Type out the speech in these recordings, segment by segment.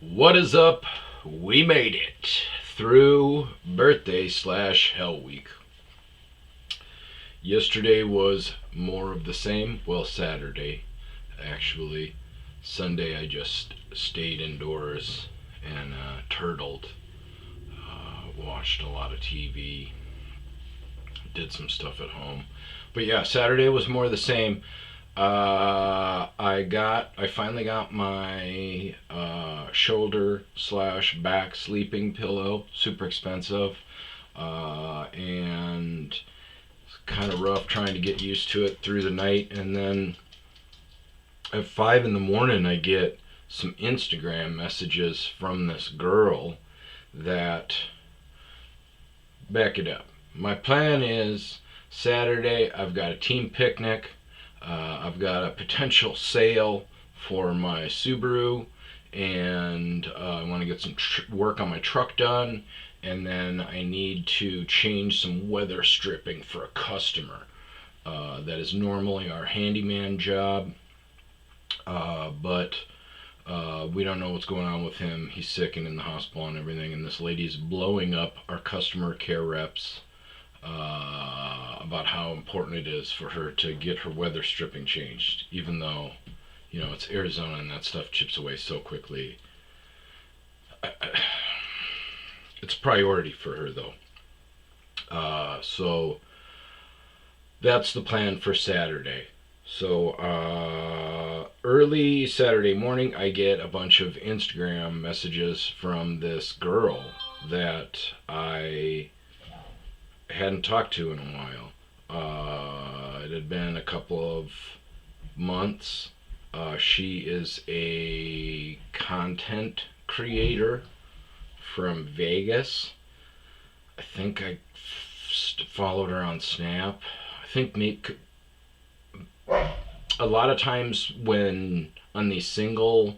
What is up? We made it through birthday slash hell week. Yesterday was more of the same. Well, Saturday, actually. Sunday, I just stayed indoors and turtled. Watched a lot of TV. Did some stuff at home. But yeah, Saturday was more of the same. I finally got my shoulder slash back sleeping pillow. Super expensive, and it's kind of rough trying to get used to it through the night. And then at 5 in the morning, I get some Instagram messages from this girl that back it up. My plan is Saturday. I've got a team picnic. I've got a potential sale for my Subaru, and I want to get some work on my truck done, and then I need to change some weather stripping for a customer. That is normally our handyman job, but we don't know what's going on with him. He's sick and in the hospital and everything, and this lady's blowing up our customer care reps about how important it is for her to get her weather stripping changed, even though, it's Arizona and that stuff chips away so quickly. It's a priority for her, though. So that's the plan for Saturday. So early Saturday morning, I get a bunch of Instagram messages from this girl that I hadn't talked to in a while. It had been a couple of months. She is a content creator from Vegas. I think I followed her on Snap. I think a lot of times when on these single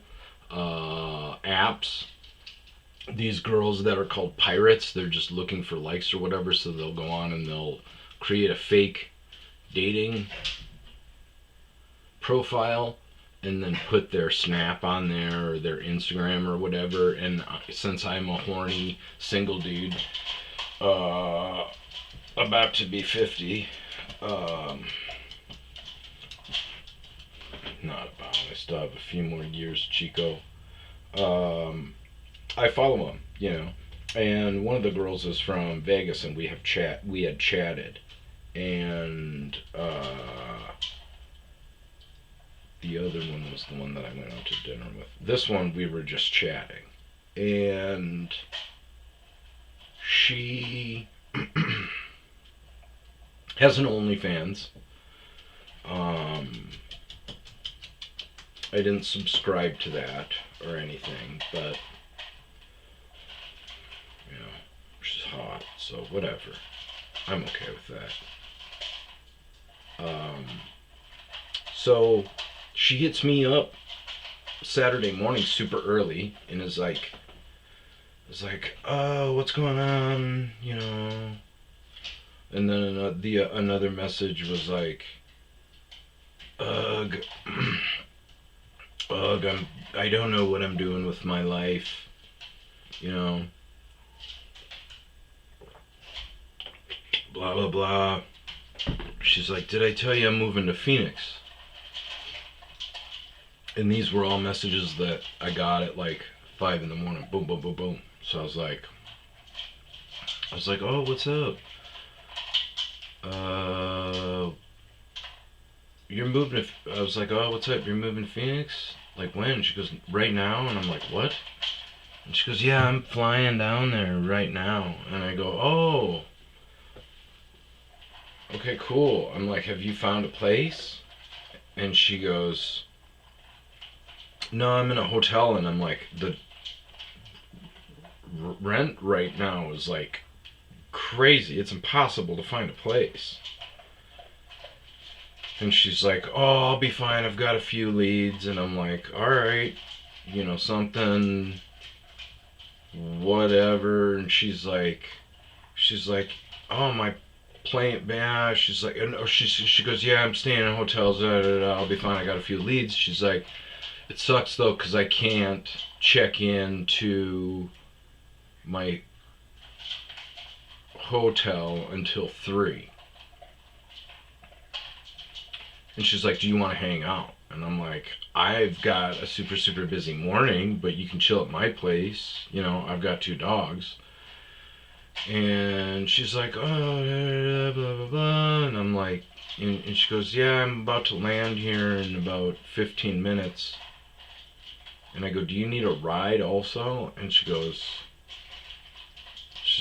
apps, these girls that are called pirates, they're just looking for likes or whatever, so they'll go on and they'll create a fake dating profile and then put their Snap on there or their Instagram or whatever. And since I'm a horny single dude, about to be 50, not about, I still have a few more years, Chico. I follow him, and one of the girls is from Vegas, and we had chatted, and the other one was the one that I went out to dinner with. This one we were just chatting, and she has an OnlyFans. I didn't subscribe to that or anything, but she's hot, so whatever. I'm okay with that. So she hits me up Saturday morning super early and is like, oh, what's going on? And then another message was like, ugh, I don't know what I'm doing with my life, blah blah blah. She's like, did I tell you I'm moving to Phoenix? And these were all messages that I got at like 5 in the morning. Boom, boom, boom, boom. So I was like, oh, what's up? You're moving to, I was like, oh, what's up? You're moving to Phoenix? Like when? She goes, right now? And I'm like, what? And she goes, yeah, I'm flying down there right now. And I go, oh, okay, cool. I'm like, have you found a place? And she goes, no, I'm in a hotel. And I'm like, the rent right now is like crazy. It's impossible to find a place. And she's like, oh, I'll be fine. I've got a few leads. And I'm like, all right, something, whatever. And she's like, oh, my plane, yeah. She's like, and she goes, yeah, I'm staying in hotels. I'll be fine. I got a few leads. She's like, It sucks though because I can't check into my hotel until 3. And she's like, do you want to hang out? And I'm like, I've got a super, super busy morning, but you can chill at my place. You know, I've got 2 dogs. And she's like, oh, blah, blah, blah, blah. And I'm like, and she goes, yeah, I'm about to land here in about 15 minutes. And I go, do you need a ride also? And she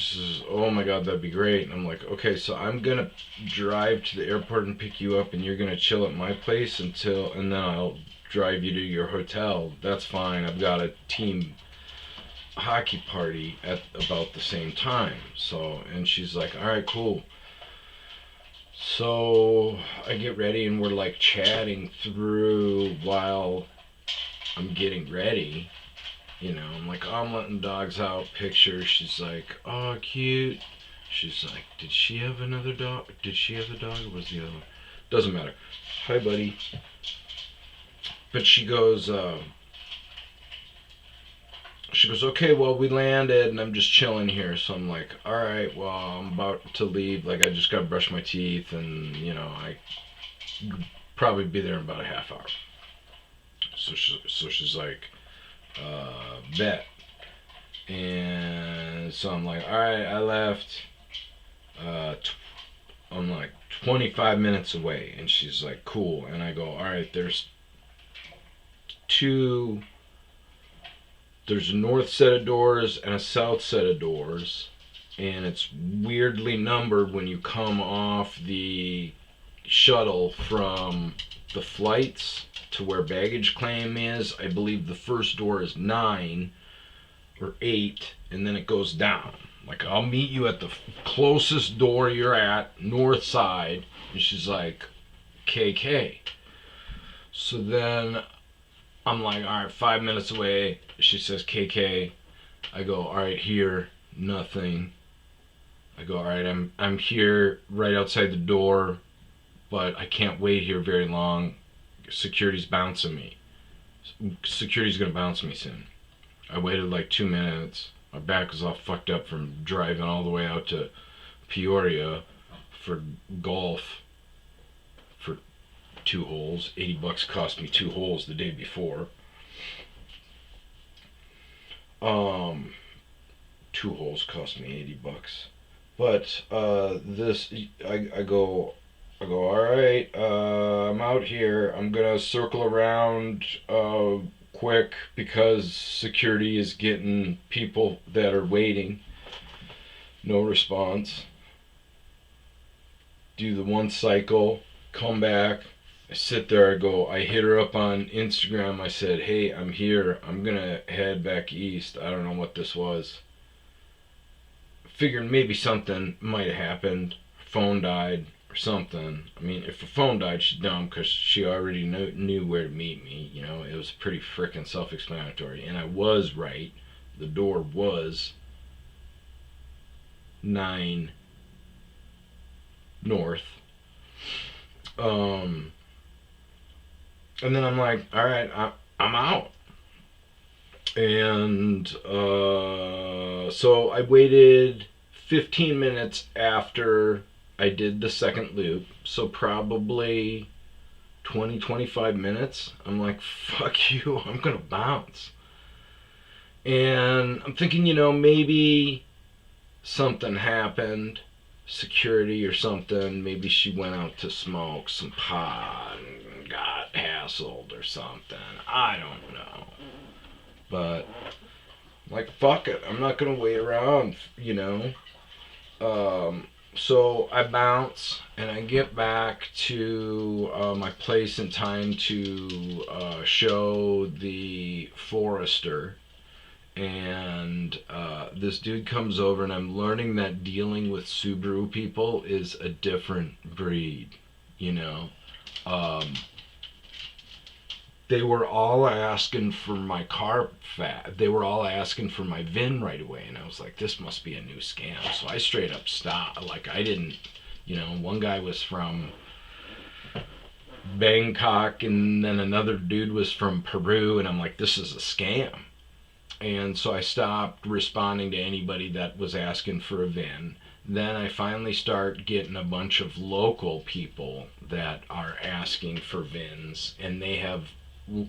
says, oh my God, that'd be great. And I'm like, okay, so I'm going to drive to the airport and pick you up, and you're going to chill at my place and then I'll drive you to your hotel. That's fine. I've got a team hockey party at about the same time. So, and she's like, all right, cool. So I get ready and we're like chatting through while I'm getting ready. You know, I'm like, oh, I'm letting dogs out, pictures. She's like, oh, cute. She's like, did she have another dog? Did she have a dog or was the other one? Doesn't matter. Hi, buddy. But she goes, okay, well, we landed and I'm just chilling here. So I'm like, all right, well, I'm about to leave. Like, I just got to brush my teeth and, you know, I probably be there in about a half hour. So she's like, bet. And so I'm like, all right, I left. I'm like 25 minutes away. And she's like, cool. And I go, all right, there's a north set of doors and a south set of doors. And it's weirdly numbered when you come off the shuttle from the flights to where baggage claim is. I believe the first door is 9 or 8, and then it goes down. Like, I'll meet you at the closest door you're at, north side. And she's like, KK. So then I'm like, all right, 5 minutes away. She says, KK. I go, all right, here, nothing. I go, all right, I'm here right outside the door, but I can't wait here very long. Security's bouncing me. Security's gonna bounce me soon. I waited like 2 minutes. My back was all fucked up from driving all the way out to Peoria for golf for 2 holes. $80 cost me 2 holes the day before. 2 holes cost me $80. But I go, all right, I'm out here. I'm gonna circle around quick because security is getting people that are waiting. No response. Do the 1 cycle, come back. I sit there, I hit her up on Instagram. I said, hey, I'm here. I'm gonna head back east. I don't know what this was. Figured maybe something might have happened. Phone died or something. I mean, if her phone died, she's dumb because she already knew where to meet me. You know, it was pretty freaking self-explanatory. And I was right. The door was 9 north. And then I'm like, all right, I'm out. And so I waited 15 minutes after I did the second loop. So probably 20-25 minutes. I'm like, fuck you, I'm gonna bounce. And I'm thinking, you know, maybe something happened, security or something. Maybe she went out to smoke some pot and got hassled or something. I don't know. But, like, fuck it. I'm not going to wait around, you know. So I bounce and I get back to my place in time to show the forester. And this dude comes over, and I'm learning that dealing with Subaru people is a different breed, you know. They were all asking for my car they were all asking for my VIN right away, and I was like, this must be a new scam. So I straight up stopped. Like, I didn't, you know, one guy was from Bangkok, and then another dude was from Peru, and I'm like, this is a scam. And so I stopped responding to anybody that was asking for a VIN. Then I finally start getting a bunch of local people that are asking for VINs, and they have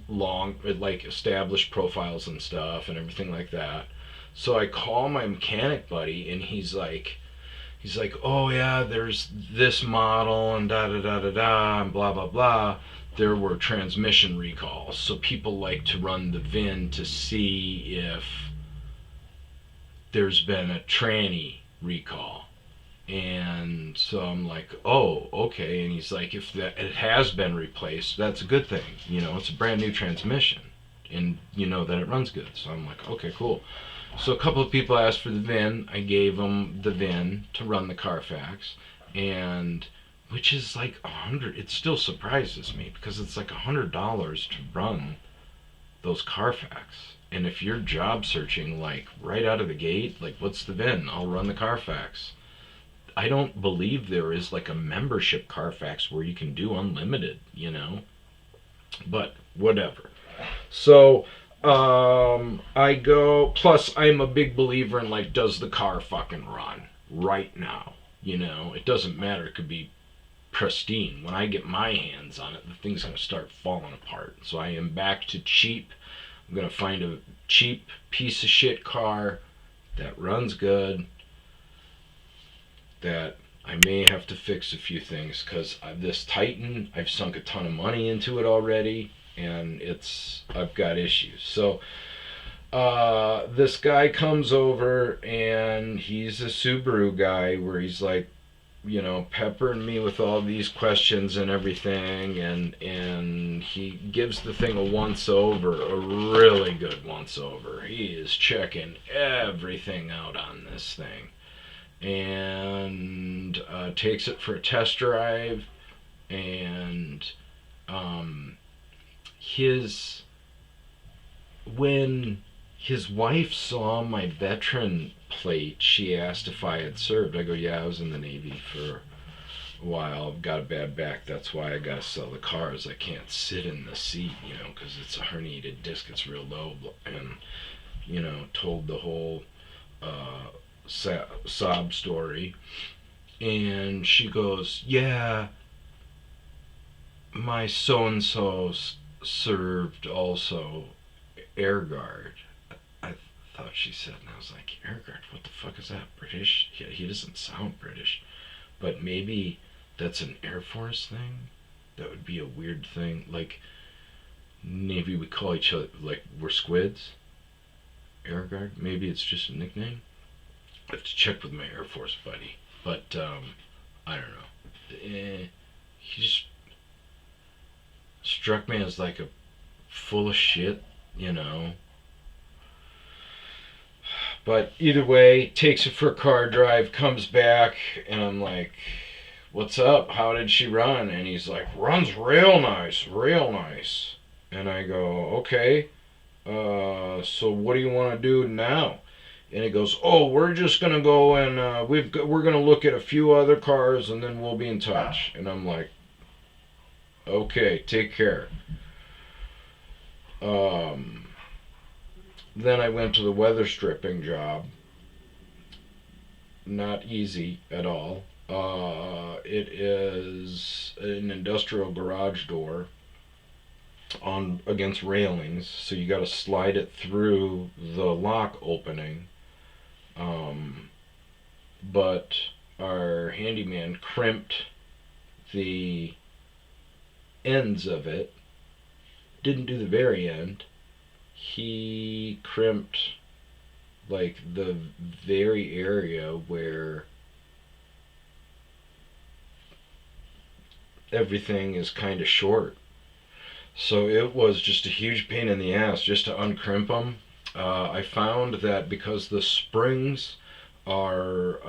long, like, established profiles and stuff and everything like that. So I call my mechanic buddy, and he's like, oh yeah, there's this model and da da da da da and blah blah blah. There were transmission recalls, so people like to run the VIN to see if there's been a tranny recall. And so I'm like, oh, okay. And he's like, if that it has been replaced, that's a good thing. It's a brand new transmission, and you know that it runs good. So I'm like, okay, cool. So a couple of people asked for the VIN. I gave them the VIN to run the Carfax, and which is like $100. It still surprises me because it's like $100 to run those Carfax. And if you're job searching, like right out of the gate, like what's the VIN? I'll run the Carfax. I don't believe there is like a membership Carfax where you can do unlimited. But whatever. So I go. Plus, I'm a big believer in, like, does the car fucking run right now? It doesn't matter. It could be pristine. When I get my hands on it, the thing's gonna start falling apart. So I am back to cheap. I'm gonna find a cheap piece of shit car that runs good, that I may have to fix a few things, because this Titan, I've sunk a ton of money into it already, and I've got issues. So this guy comes over, and he's a Subaru guy, where he's like, peppering me with all these questions and everything, and he gives the thing a once over, a really good once over. He is checking everything out on this thing, and takes it for a test drive, and his when his wife saw my veteran plate, she asked if I had served. I go, yeah, I was in the Navy for a while. I've got a bad back. That's why I got to sell the cars. I can't sit in the seat, because it's a herniated disc. It's real low. And, told the whole sob story. And she goes, yeah, my so-and-so served also air guard. I thought she said, and I was like, air guard? What the fuck is that? British? Yeah, he doesn't sound British. But maybe that's an Air Force thing? That would be a weird thing. Like, maybe we call each other, like, we're squids? Air guard? Maybe it's just a nickname? I have to check with my Air Force buddy. But, I don't know. He just struck me as like a full of shit, But either way, takes it for a car drive, comes back, and I'm like, what's up? How did she run? And he's like, runs real nice, real nice. And I go, okay, so what do you want to do now? And he goes, oh, we're just going to go and we're going to look at a few other cars, and then we'll be in touch. And I'm like, okay, take care. Then I went to the weather stripping job. Not easy at all. It is an industrial garage door on against railings, so you got to slide it through the lock opening. But our handyman crimped the ends of it. Didn't do the very end. He crimped like the very area where everything is kind of short. So it was just a huge pain in the ass just to uncrimp them. I found that because the springs are,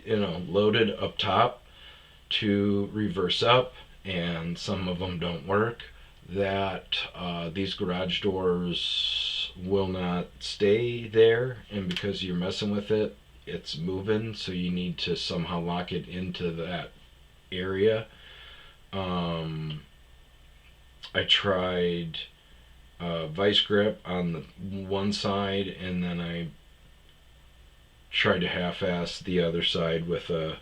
loaded up top to reverse up, and some of them don't work, that these garage doors will not stay there, and because you're messing with it, it's moving, so you need to somehow lock it into that area. I tried vice grip on the one side, and then I tried to half-ass the other side with a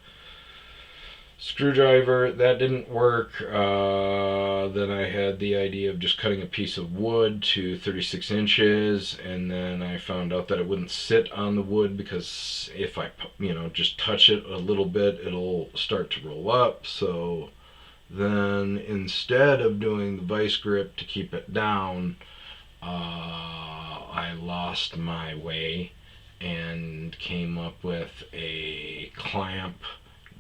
screwdriver. That didn't work. Then I had the idea of just cutting a piece of wood to 36 inches, and then I found out that it wouldn't sit on the wood because if I, just touch it a little bit, it'll start to roll up. So then instead of doing the vice grip to keep it down, I lost my way and came up with a clamp,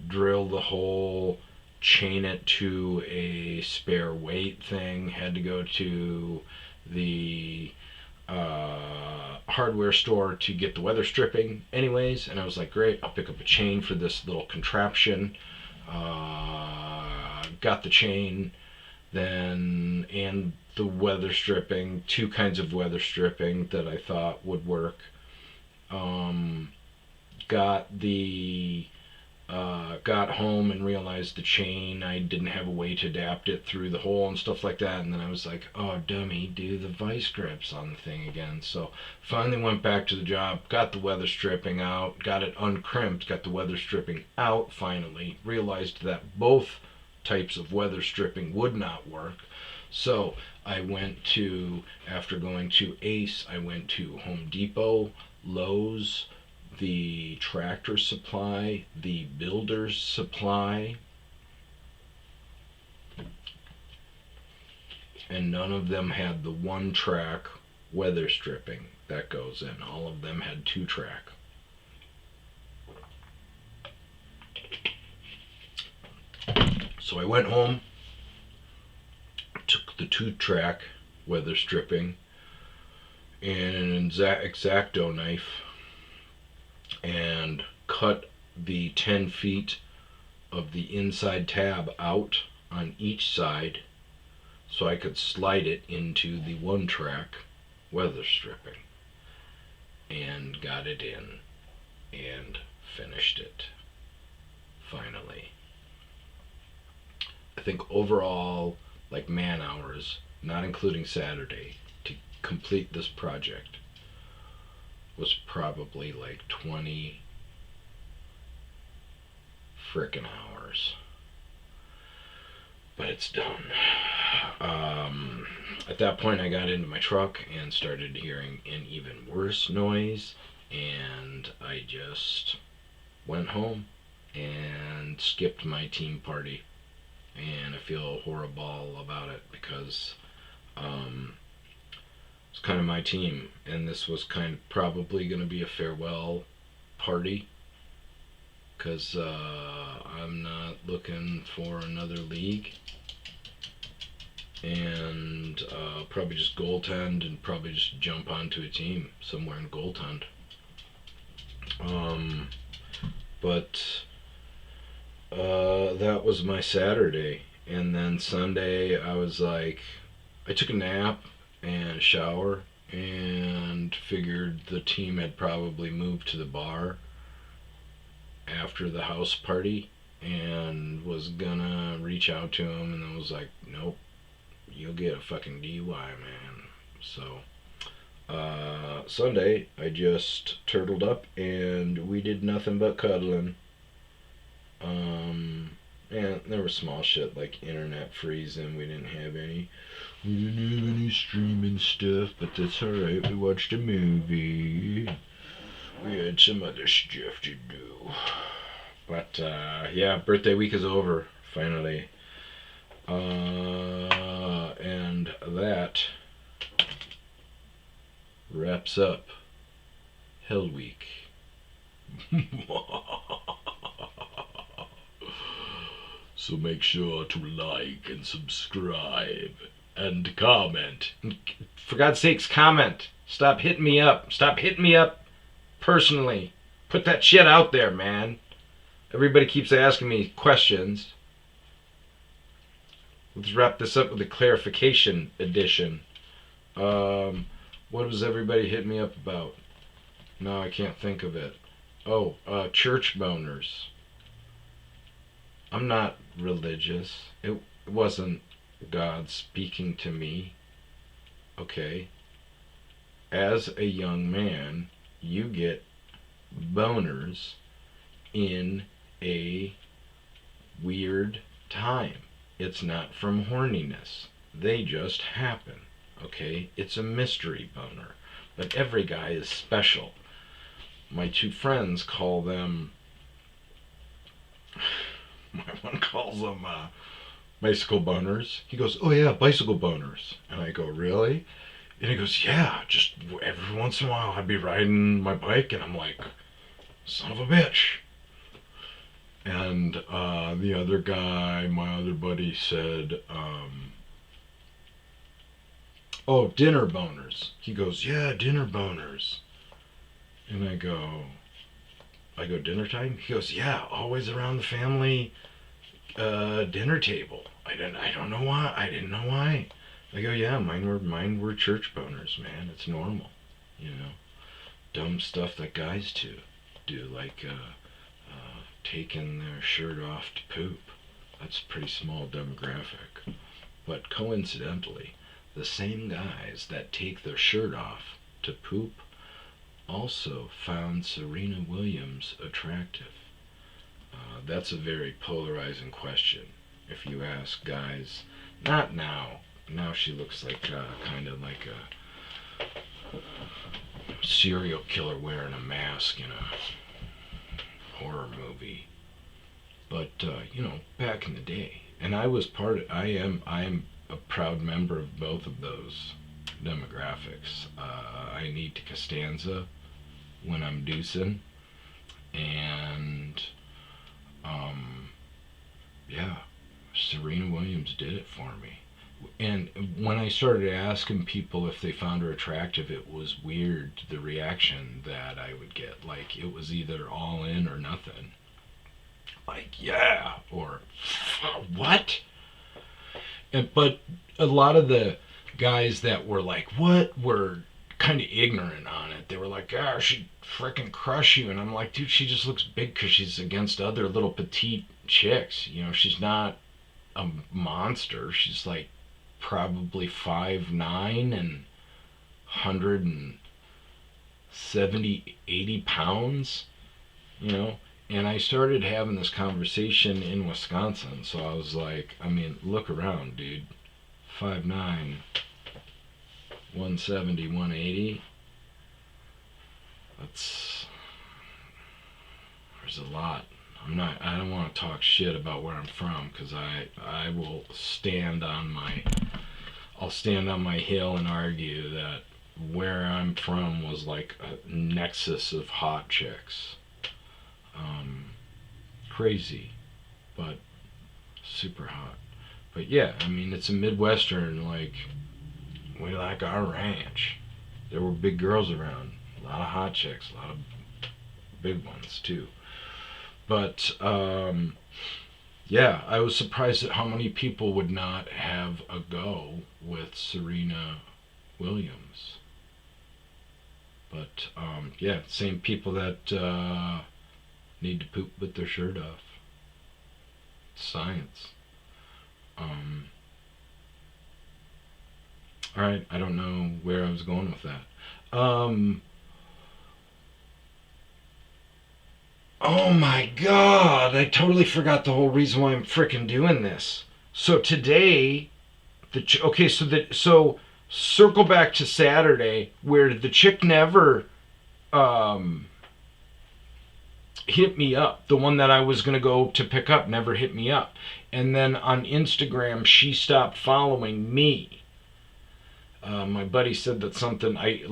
drill the hole, chain it to a spare weight thing. Had to go to the hardware store to get the weather stripping anyways, and I was like, great, I'll pick up a chain for this little contraption. Got the chain, then, and the weather stripping, two kinds of weather stripping that I thought would work. Got the got home and realized the chain, I didn't have a way to adapt it through the hole and stuff like that, and then I was like, oh dummy, do the vice grips on the thing again. So finally went back to the job, got the weather stripping out, got it uncrimped, got the weather stripping out finally, realized that both types of weather stripping would not work. So I went to, after going to Ace, I went to Home Depot, Lowe's, the Tractor Supply, the Builder's Supply, and none of them had the one track weather stripping that goes in. All of them had two track. So I went home, took the two track weather stripping and an X-Acto knife and cut the 10 feet of the inside tab out on each side so I could slide it into the one track weather stripping, and got it in and finished it finally. I think overall, like man hours, not including Saturday, to complete this project was probably like 20 frickin' hours. But it's done. At that point, I got into my truck and started hearing an even worse noise, and I just went home and skipped my team party. And I feel horrible about it because it's kind of my team, and this was kind of probably going to be a farewell party because I'm not looking for another league, and probably just goaltend and probably just jump onto a team somewhere in goaltend. But that was my Saturday, and then Sunday I was like, I took a nap and a shower and figured the team had probably moved to the bar after the house party, and was gonna reach out to him, and I was like, nope, you'll get a fucking DUI, man. So Sunday I just turtled up and we did nothing but cuddling. And there was small shit like internet freezing. We didn't have any streaming stuff, but that's alright. We watched a movie. We had some other stuff to do. But yeah, birthday week is over finally. And that wraps up Hell Week. So make sure to like and subscribe and comment. For God's sakes, comment. Stop hitting me up. Stop hitting me up personally. Put that shit out there, man. Everybody keeps asking me questions. Let's wrap this up with a clarification edition. What was everybody hitting me up about? No, I can't think of it. Oh, church boners. I'm not religious. wasn't God speaking to me. Okay, as a young man, you get boners in a weird time. It's not from horniness. They just happen. Okay? It's a mystery boner. But every guy is special. My two friends call them. My one calls them bicycle boners. He goes, "Oh yeah, bicycle boners." And I go, "Really?" And he goes, "Yeah, just every once in a while I'd be riding my bike and I'm like, son of a bitch." And the other guy, my other buddy, said, "Oh, dinner boners." He goes, "Yeah, dinner boners." And I go, "Dinner time?" He goes, "Yeah, always around the family dinner table." I don't know why. I didn't know why. I go, "Yeah, mine were church boners, man. It's normal, you know, dumb stuff that guys do, like taking their shirt off to poop. That's a pretty small demographic. But coincidentally, the same guys that take their shirt off to poop also found Serena Williams attractive. That's a very polarizing question. If you ask guys, not now. Now she looks like kind of like a serial killer wearing a mask in a horror movie. But back in the day, and I was I am a proud member of both of those demographics. I need to Costanza when I'm deucing, and yeah, Serena Williams did it for me. And when I started asking people if they found her attractive, it was weird the reaction that I would get. Like, it was either all in or nothing. Like, yeah, or what? But a lot of the guys that were like, what, were kind of ignorant on it. They were like, "Ah, she'd freaking crush you." And I'm like, dude, she just looks big because she's against other little petite chicks. She's not a monster. She's like probably 5'9" and 170, 80 pounds, And I started having this conversation in Wisconsin, so I was like, I mean, look around, dude. 5'9", 170, 180. There's a lot. I don't want to talk shit about where I'm from, because I will I'll stand on my hill and argue that where I'm from was like a nexus of hot chicks. Crazy, but super hot. But yeah, I mean, it's a Midwestern, like, we like our ranch. There were big girls around, a lot of hot chicks, a lot of big ones too. But yeah, I was surprised at how many people would not have a go with Serena Williams. But yeah, same people that need to poop with their shirt off. Science. Alright, I don't know where I was going with that. Oh my god, I totally forgot the whole reason why I'm frickin' doing this. So today, so circle back to Saturday, where the chick never hit me up. The one that I was going to go to pick up never hit me up. And then on Instagram, she stopped following me. My buddy said that something, I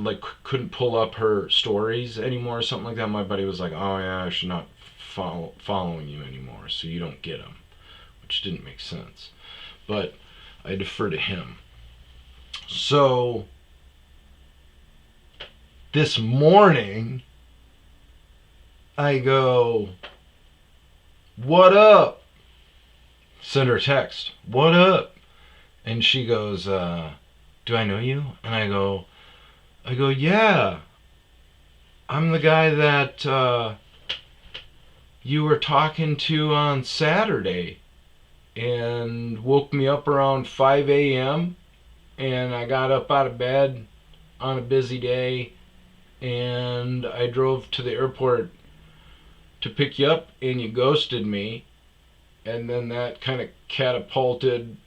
couldn't pull up her stories anymore or something like that. My buddy was like, "Oh yeah, I should not following you anymore, so you don't get them," which didn't make sense. But I defer to him. So this morning, I go, "What up?" Send her a text, "What up?" And she goes, "Do I know you?" And I go, "Yeah, I'm the guy that you were talking to on Saturday." and woke me up around 5 a.m. And I got up out of bed on a busy day, and I drove to the airport to pick you up, and you ghosted me. And then that kind of catapulted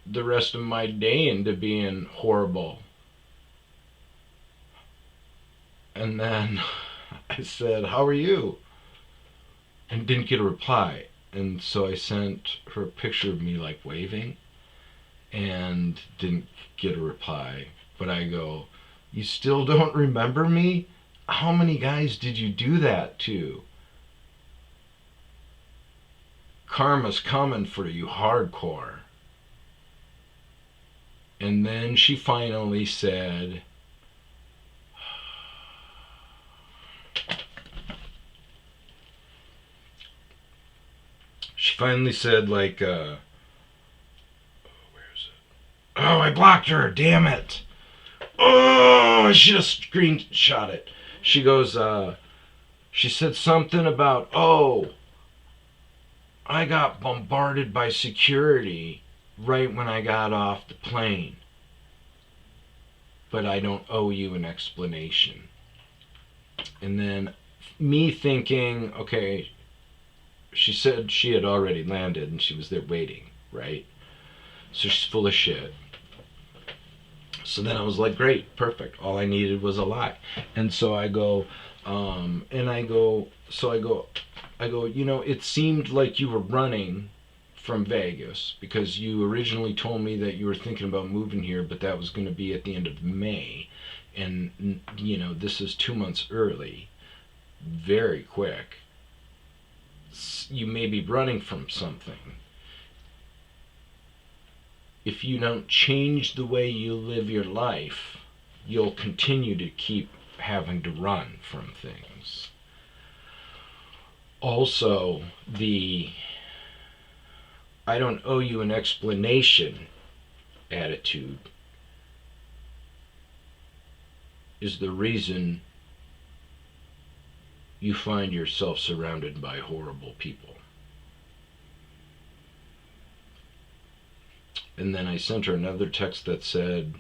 the rest of my day into being horrible. And then I said, "How are you?" And didn't get a reply. And so I sent her a picture of me like waving, and didn't get a reply. But I go, "You still don't remember me? How many guys did you do that to? Karma's coming for you hardcore." And then she finally said, like, where is it? Oh, I blocked her, damn it. Oh, I should have screenshot it. She goes, she said something about, "Oh, I got bombarded by security right when I got off the plane. But I don't owe you an explanation." And then me thinking, okay, she said she had already landed and she was there waiting, right? So she's full of shit. So then I was like, great, perfect. All I needed was a lie. And so I go, it seemed like you were running from Vegas because you originally told me that you were thinking about moving here, but that was going to be at the end of May. And, this is 2 months early, very quick. You may be running from something. If you don't change the way you live your life, you'll continue to keep having to run from things. Also, the "I don't owe you an explanation" attitude is the reason you find yourself surrounded by horrible people. And then I sent her another text that said,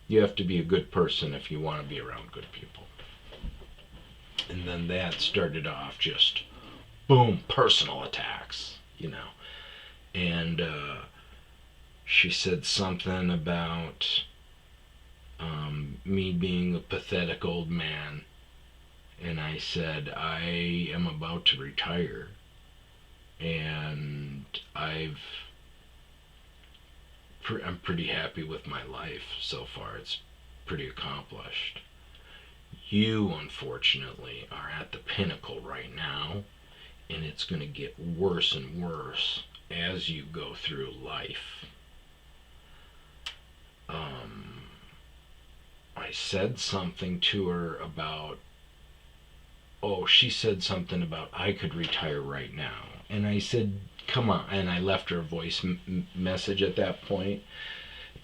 "You have to be a good person if you want to be around good people." And then that started off just, boom, personal attacks, And she said something about me being a pathetic old man. And I said, I am about to retire. And I'm pretty happy with my life so far. It's pretty accomplished. You, unfortunately, are at the pinnacle right now, and it's going to get worse and worse as you go through life. I said something to her about, she said something about I could retire right now. And I said, come on. And I left her a voice message at that point.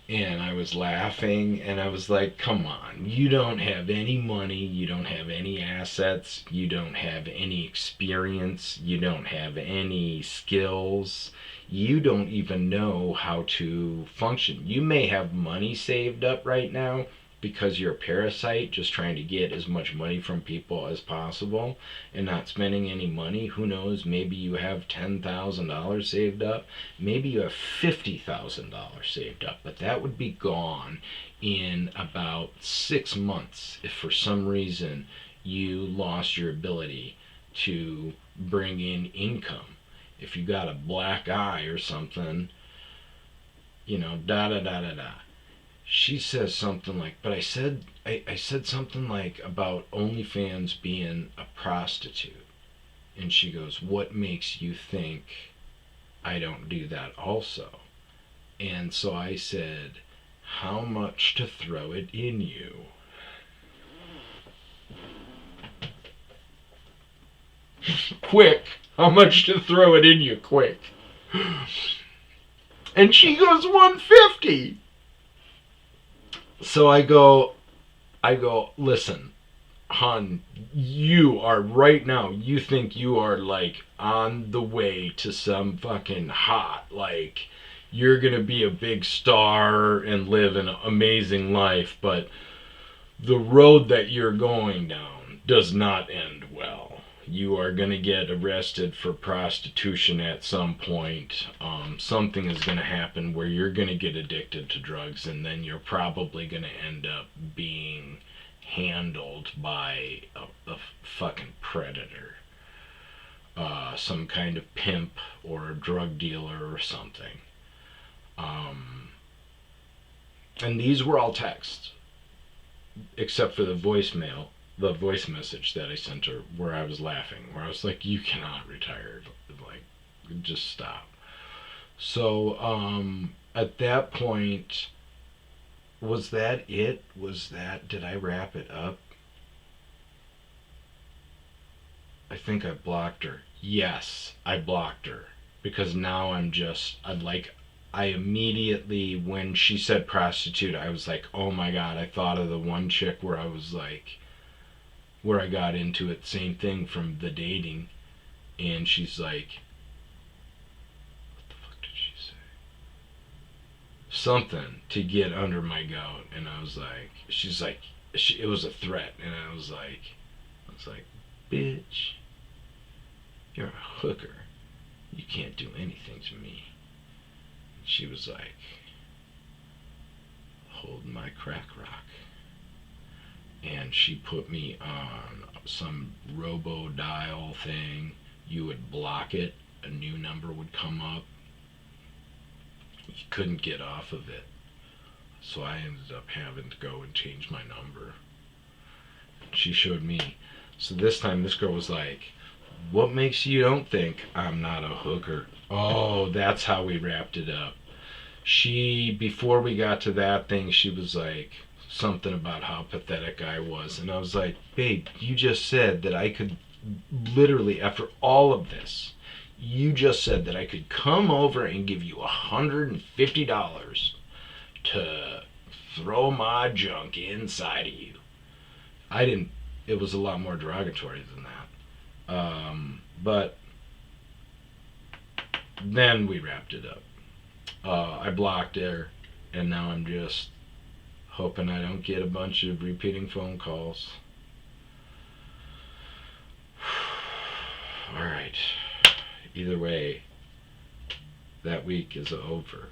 And I was laughing, and I was like, come on, you don't have any money, you don't have any assets, you don't have any experience, you don't have any skills, you don't even know how to function. You may have money saved up right now because you're a parasite just trying to get as much money from people as possible and not spending any money. Who knows, maybe you have $10,000 saved up, maybe you have $50,000 saved up, but that would be gone in about 6 months if for some reason you lost your ability to bring in income. If you got a black eye or something, da da da da da. She says something like, but I said something like about OnlyFans being a prostitute. And she goes, what makes you think I don't do that also? And so I said, how much to throw it in you? Quick, how much to throw it in you, quick? And she goes, 150. So I go, listen, hun, you are right now, you think you are like on the way to some fucking hot, like you're gonna be a big star and live an amazing life, but the road that you're going down does not end well. You are going to get arrested for prostitution at some point. Something is going to happen where you're going to get addicted to drugs, and then you're probably going to end up being handled by a fucking predator. Some kind of pimp or a drug dealer or something. And these were all texts, except for the voice message that I sent her where I was laughing, where I was like, you cannot retire, like, just stop. So at that point, was that it? Did I wrap it up? I think I blocked her. Yes, I blocked her, because now I immediately, when she said prostitute, I was like, oh my god, I thought of the one chick where I was like, where I got into it, same thing from the dating, and she's like, what the fuck did she say? Something to get under my goat, and I was like, she's like, it was a threat, and I was like, bitch, you're a hooker. You can't do anything to me. She was like, hold my crack rock. And she put me on some robo dial thing. You would block it, a new number would come up. You couldn't get off of it. So I ended up having to go and change my number. She showed me. So this time this girl was like, what makes you don't think I'm not a hooker? Oh, that's how we wrapped it up. Before we got to that thing, she was like, something about how pathetic I was. And I was like, babe, you just said that I could literally, after all of this, you just said that I could come over and give you $150 to throw my junk inside of you. I didn't, it was a lot more derogatory than that. But then we wrapped it up. I blocked her, and now I'm just hoping I don't get a bunch of repeating phone calls. Alright. Either way, that week is over.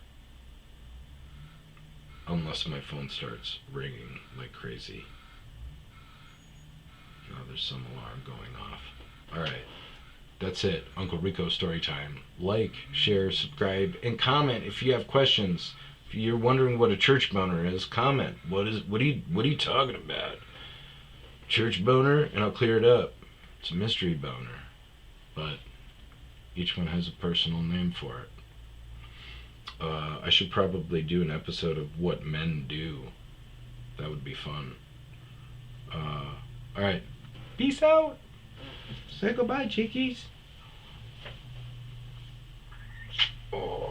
Unless my phone starts ringing like crazy. Now there's some alarm going off. Alright. That's it. Uncle Rico Storytime. Like, share, subscribe, and comment if you have questions. If you're wondering what a church boner is, comment. What are you talking about? Church boner, and I'll clear it up. It's a mystery boner. But each one has a personal name for it. I should probably do an episode of what men do. That would be fun. Alright. Peace out. Say goodbye, chickies. Oh.